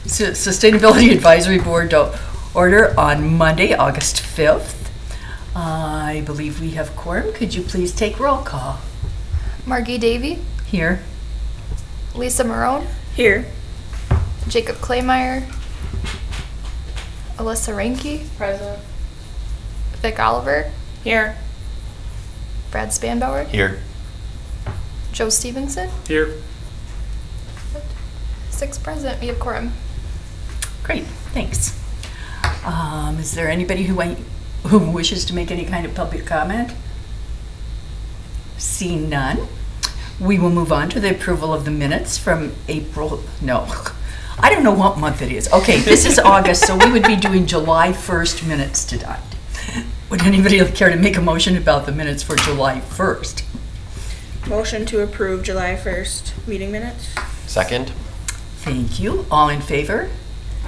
Sustainability Advisory Board order on Monday, August 5th. I believe we have quorum. Could you please take roll call? Margie Davy, Here. Lisa Marone, Here. Jacob Claymeyer, Alyssa Ranke, Present. Vic Oliver, Here. Brad Spanbauer, Here. Joe Stevenson, Here. 6 present. We have quorum. Great, thanks. Is there anybody who wishes to make any kind of public comment? Seeing none, we will move on to the approval of the minutes from April. No, I don't know what month it is. Okay, this is August, so we would be doing July 1st minutes tonight. Would anybody care to make a motion about the minutes for July 1st? Motion to approve July 1st meeting minutes. Second. Thank you. All in favor?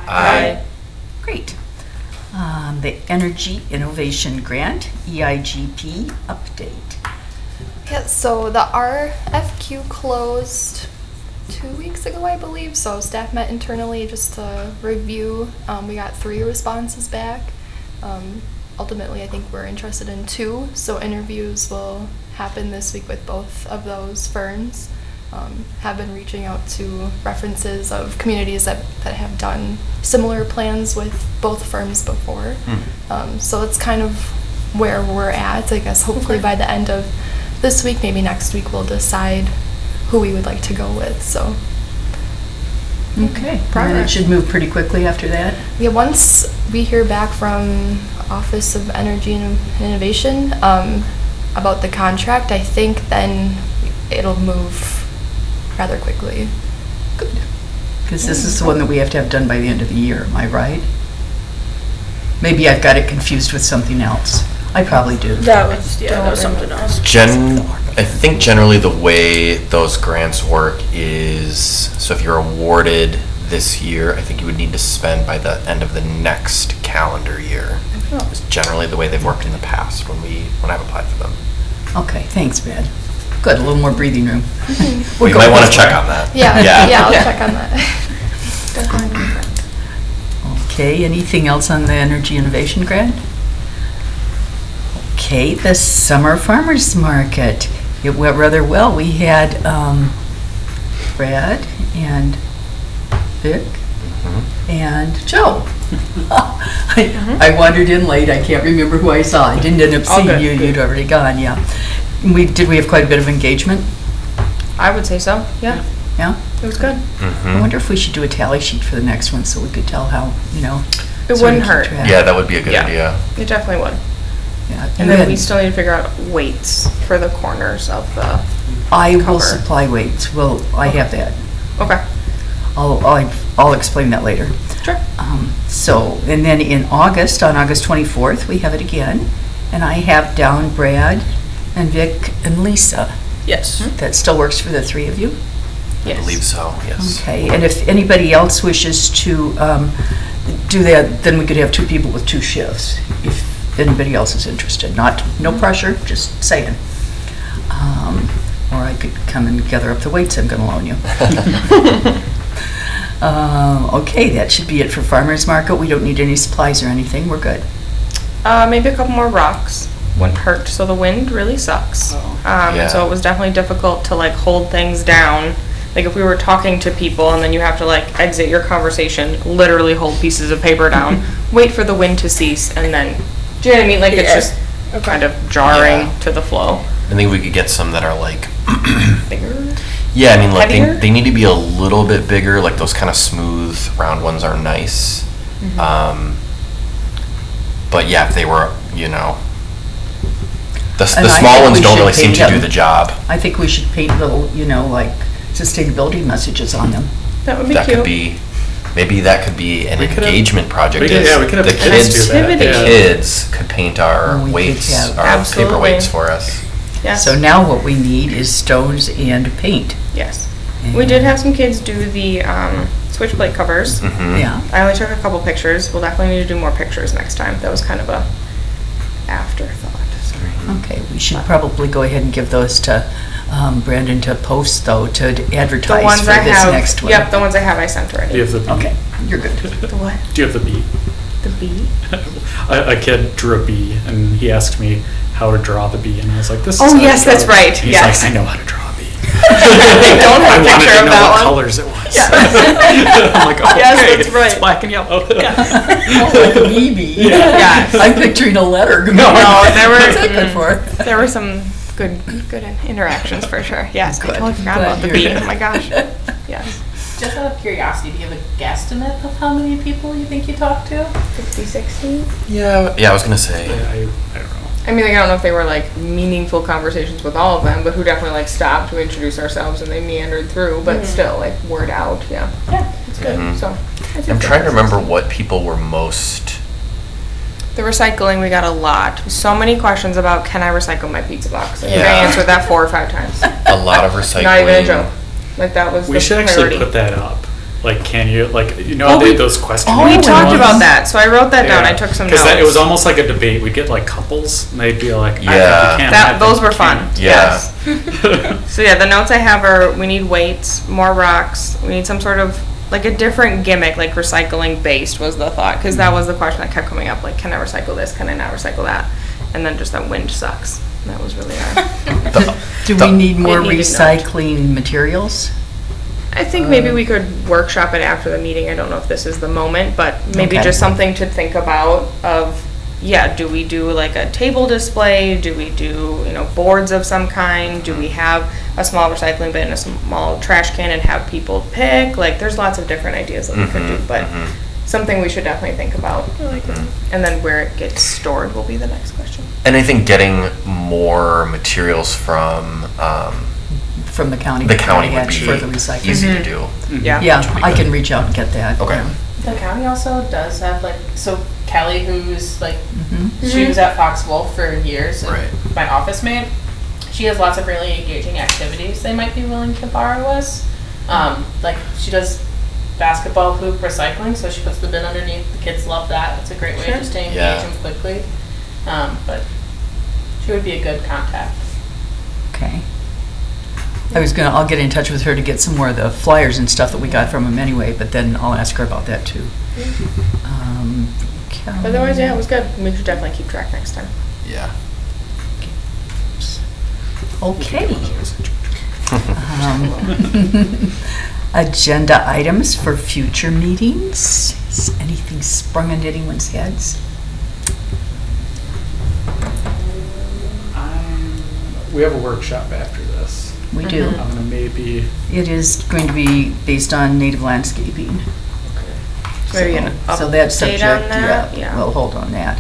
Aye. Great. The Energy Innovation Grant, EIGP update. Yeah, so the RFQ closed 2 weeks ago, I believe. So staff met internally just to review. We got 3 responses back. Ultimately, I think we're interested in 2. So interviews will happen this week with both of those firms. Have been reaching out to references of communities that have done similar plans with both firms before. So it's kind of where we're at. I guess hopefully by the end of this week, maybe next week, we'll decide who we would like to go with. So Okay, and it should move pretty quickly after that. yeah, once we hear back from Office of Energy and Innovation about the contract, I think then it'll move rather quickly. Good. Because this is the one that we have to have done by the end of the year, am I right? Maybe I've got it confused with something else. I probably do. That was something else. I think generally the way those grants work is, so if you're awarded this year, I think you would need to spend by the end of the next calendar year. It's generally the way they've worked in the past when I've applied for them. Okay, thanks, Brad. Good, a little more breathing room. We might want to check on that. Yeah, I'll check on that. Okay, anything else on the Energy Innovation Grant? Okay, the Summer Farmers Market. It went rather well. We had Brad and Vic and Joe. I wandered in late. I can't remember who I saw. I didn't end up seeing you. You'd already gone, yeah. Did we have quite a bit of engagement? I would say so, yeah. Yeah? It was good. I wonder if we should do a tally sheet for the next one so we could tell how, It wouldn't hurt. Yeah, that would be a good idea. It definitely would. Yeah. And then we still need to figure out weights for the corners of the I will cover. supply weights. Well, I have that. Okay. I'll explain that later. Sure. So, and then in August, on August 24th, we have it again. And I have down Brad and Vic and Lisa. Yes. That still works for the 3 of you? I believe so, yes. Okay, and if anybody else wishes to do that, then we could have 2 people with 2 shifts, if anybody else is interested. No pressure, just saying. Or I could come and gather up the weights I'm going to loan you. Okay, that should be it for Farmers Market. We don't need any supplies or anything. We're good. Maybe a couple more rocks wouldn't hurt. So the wind really sucks. Yeah. So it was definitely difficult to hold things down. Like if we were talking to people and then you have to exit your conversation, literally hold pieces of paper down, wait for the wind to cease, and then, do you know what I mean? It's just kind of jarring to the flow. I think we could get some that are Bigger? yeah, I mean, Heavier? they need to be a little bit bigger, those kind of smooth, round ones are nice. But yeah, if they were, the small ones don't really seem to do the job. I think we should paint little, sustainability messages on them. That would be That cute. could be, maybe that could be an engagement project. We could have the the kids do that. The Yeah. kids could paint our We could weights, have- our paper Absolutely. weights for us. Yes. So now what we need is stones and paint. Yes. We did have some kids do the switchblade covers. Yeah. I only took a couple pictures. We'll definitely need to do more pictures next time. That was kind of a afterthought. Okay, we should probably go ahead and give those to Brandon to post though, to The advertise ones for I this have, next one? yep, the ones I have I sent already. Do you have the bee? Okay, you're good. The what? Do you have the bee? The bee? A kid drew a bee, and he asked me how to draw the bee, and I was like, "This." Is Oh, how to yes, draw that's the bee." right, And he's yes. like, "I know how to draw a bee." I don't have a I wanted picture to of know that what one. colors it was. Yes. I'm like, "Oh, Yes, okay, that's right. It's black and yellow." Oh, like a BB. Yes. I'm picturing a letter. No, there were- What's that good for? There were some good interactions for sure. Yes, I Good. totally forgot Glad about the to bee. hear Oh my gosh. Yes. Just out of curiosity, do you have a guesstimate of how many people you think you talked to? 50, 60? Yeah, I was gonna say. Yeah, I don't know. I mean, like, I don't know if they were like meaningful conversations with all of them, but who definitely like stopped to introduce ourselves and they meandered through, but still like word out. Yeah. Yeah, that's good. Mhm. So. I'm trying to remember what people were most. The recycling, we got a lot. So many questions about, can I recycle my pizza box? I think I Yeah. answered that 4 or 5 times. A lot of recycling. Not even a joke. Like, that was We the should priority. actually put that up. Like, can you, like, you know, Oh, we- those questions. oh, We Oh, talked ones. about that, so I wrote that down. I took some notes. Because it was almost like a debate. We'd get like couples, and they'd be like, I Yeah. think you can. I That, think those you were fun. can't." Yeah. Yes. So yeah, the notes I have are, we need weights, more rocks, we need some sort of, like a different gimmick, like recycling based was the thought, because that was the question that kept coming up, like, can I recycle this, can I not recycle that? And then just that wind sucks. That was really our, Do we need more It needed recycling materials? I think maybe we could workshop it after the meeting, I don't know if this is the moment, but maybe Okay. just something to think about of, yeah, do we do like a table display? Do we do, boards of some kind? Do we have a small recycling bin and a small trash can and have people pick? Like, there's lots of different ideas that we could do, but something we should definitely think about. And then where it gets stored will be the next question. And I think getting more materials from From the county? the county would For the be recycling? easy to do. Yeah. Yeah, I can reach out and get that. Okay. yeah. The county also does have so Kelly, who's like, Mhm. she was at Fox Wolf for years, and Right. my office mate, she has lots of really engaging activities they might be willing to borrow us. Like, she does basketball hoop recycling, so she puts the bin underneath. The kids love that. It's a great way Sure. just to engage Yeah. them quickly. But she would be a good contact. Okay. I'll get in touch with her to get some more of the flyers and stuff that we got from them anyway, but then I'll ask her about that too. Otherwise, yeah, it was good. We should definitely keep track next time. Yeah. Okay. Agenda items for future meetings. Has anything sprung into anyone's heads? We have a workshop after this. We do. I'm gonna maybe. It is going to be based on native landscaping. So maybe an So that's update subject, on that? Yeah. We'll hold on that.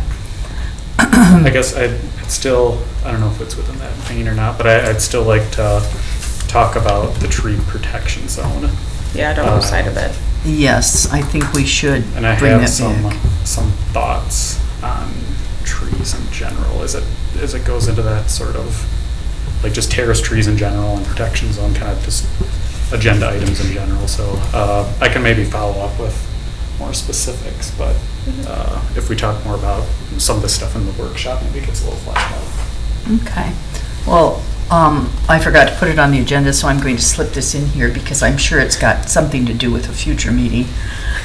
I guess I'd still, I don't know if it's within that vein or not, but I'd still like to talk about the tree protection zone. Yeah, I don't lose sight of it. Yes, I think we should And I bring have that some back. some thoughts on trees in general as it goes into that sort of, like, just terrace trees in general and protection zone, kind of just agenda items in general. So I can maybe follow up with more specifics, but if we talk more about some of the stuff in the workshop, maybe it gets a little fleshed out. Okay. Well, I forgot to put it on the agenda, so I'm going to slip this in here because I'm sure it's got something to do with a future meeting.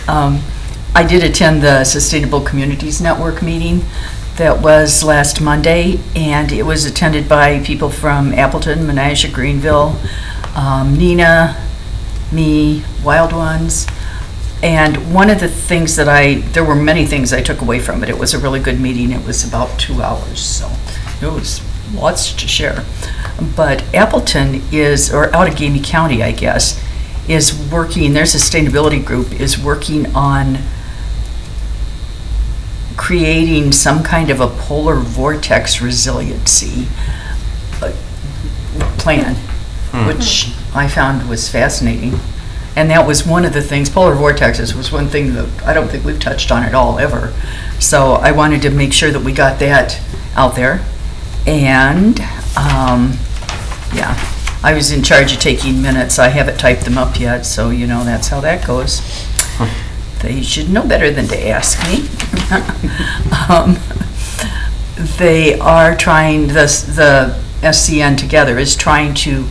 I did attend the Sustainable Communities Network meeting that was last Monday, and it was attended by people from Appleton, Menasha, Greenville, Nina, me, Wild Ones. And one of the things there were many things I took away from it. It was a really good meeting. It was about 2 hours, so it was lots to share. But Appleton or Outagamie County, I guess, is working, their sustainability group is working on creating some kind of a polar vortex resiliency plan, which I found was fascinating. And that was one of the things, polar vortexes was one thing that I don't think we've touched on at all ever. So I wanted to make sure that we got that out there. And, yeah, I was in charge of taking minutes. I haven't typed them up yet, so that's how that goes. They should know better than to ask me. They are trying, the SCN together is trying to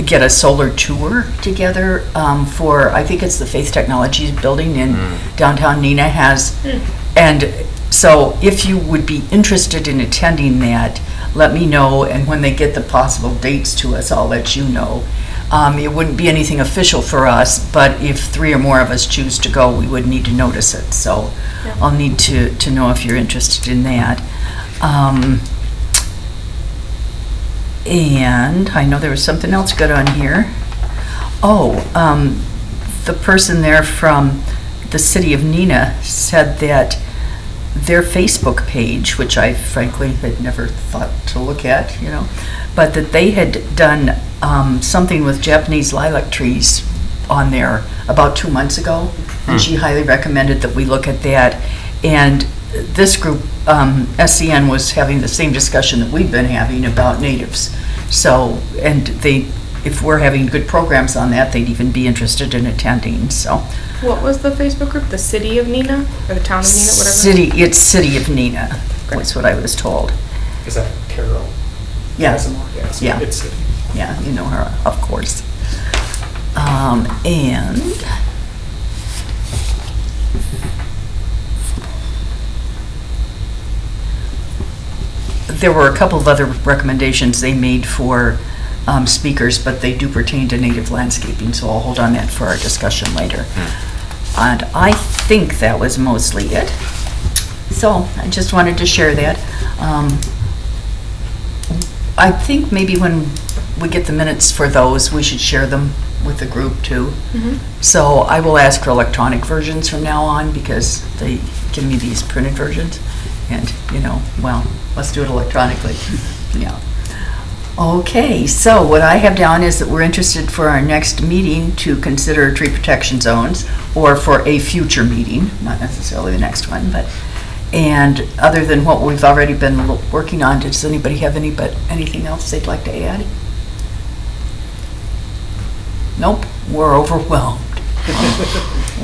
get a solar tour together for, I think it's the Faith Technologies building in downtown Neenah has. And so if you would be interested in attending that, let me know, and when they get the possible dates to us, I'll let you know. It wouldn't be anything official for us, but if 3 or more of us choose to go, we would need to notice it. So I'll need to know if you're interested in that. And I know there was something else good on here. The person there from the city of Neenah said that their Facebook page, which I frankly had never thought to look at, but that they had done something with Japanese lilac trees on there about 2 months ago, and she highly recommended that we look at that. And this group, SCN, was having the same discussion that we've been having about natives. So, and if we're having good programs on that, they'd even be interested in attending, so. What was the Facebook group? The City of Neenah? Or the Town of Neenah, whatever? It's City of Neenah, that's what I was told. Is that Carol? Yeah. Yes, Yeah. it's City. Yeah, you know her, of course. And there were a couple of other recommendations they made for speakers, but they do pertain to native landscaping, so I'll hold on that for our discussion later. And I think that was mostly it. So I just wanted to share that. I think maybe when we get the minutes for those, we should share them with the group too. So I will ask for electronic versions from now on because they give me these printed versions. And, well, let's do it electronically. Yeah. Okay, so what I have down is that we're interested for our next meeting to consider tree protection zones, or for a future meeting, not necessarily the next one, but, and other than what we've already been working on, does anybody have anything else they'd like to add? Nope, we're overwhelmed.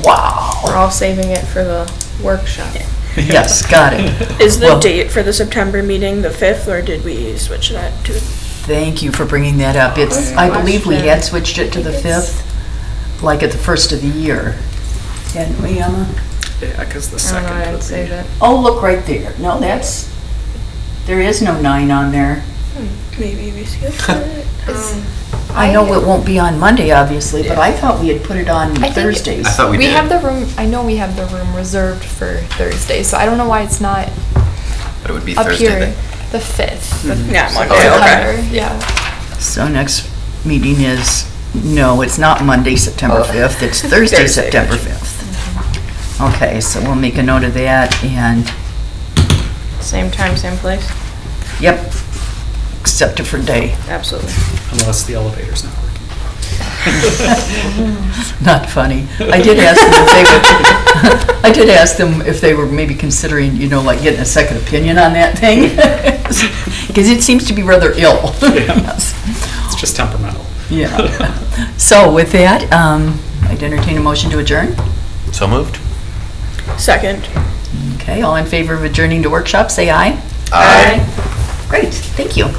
Wow. We're all saving it for the workshop. Yes, got it. Is the Well, date for the September meeting the 5th, or did we switch that to? Thank you for bringing that up. I believe we had switched it to the 5th, like at the first of the year. Hadn't we, Emma? Yeah, because the I don't second know, I didn't would save be. it. Oh, look right there. No, there is no 9 on there. Maybe we skipped it. I know it won't be on Monday, obviously, but I thought we had put it on I think- Thursdays. I thought we We did. have the room, I know we have the room reserved for Thursday, so I don't know why it's not But it would be up Thursday. here, the 5th. Yeah, Monday. Oh, okay. September, yeah. So next meeting is, no, it's not Monday, September 5th. It's Thursday, Thursday, September gotcha. 5th. Okay, so we'll make a note of that, and, Same time, same place? yep, except a different day. Absolutely. Unless the elevator's not working. Not funny. I did ask them if they were maybe considering, like getting a second opinion on that thing. Because it seems to be rather ill. Yes. It's just temperamental. Yeah. So with that, I'd entertain a motion to adjourn. So moved? Second. Okay, all in favor of adjourning to workshop, say aye. Aye. Great, thank you.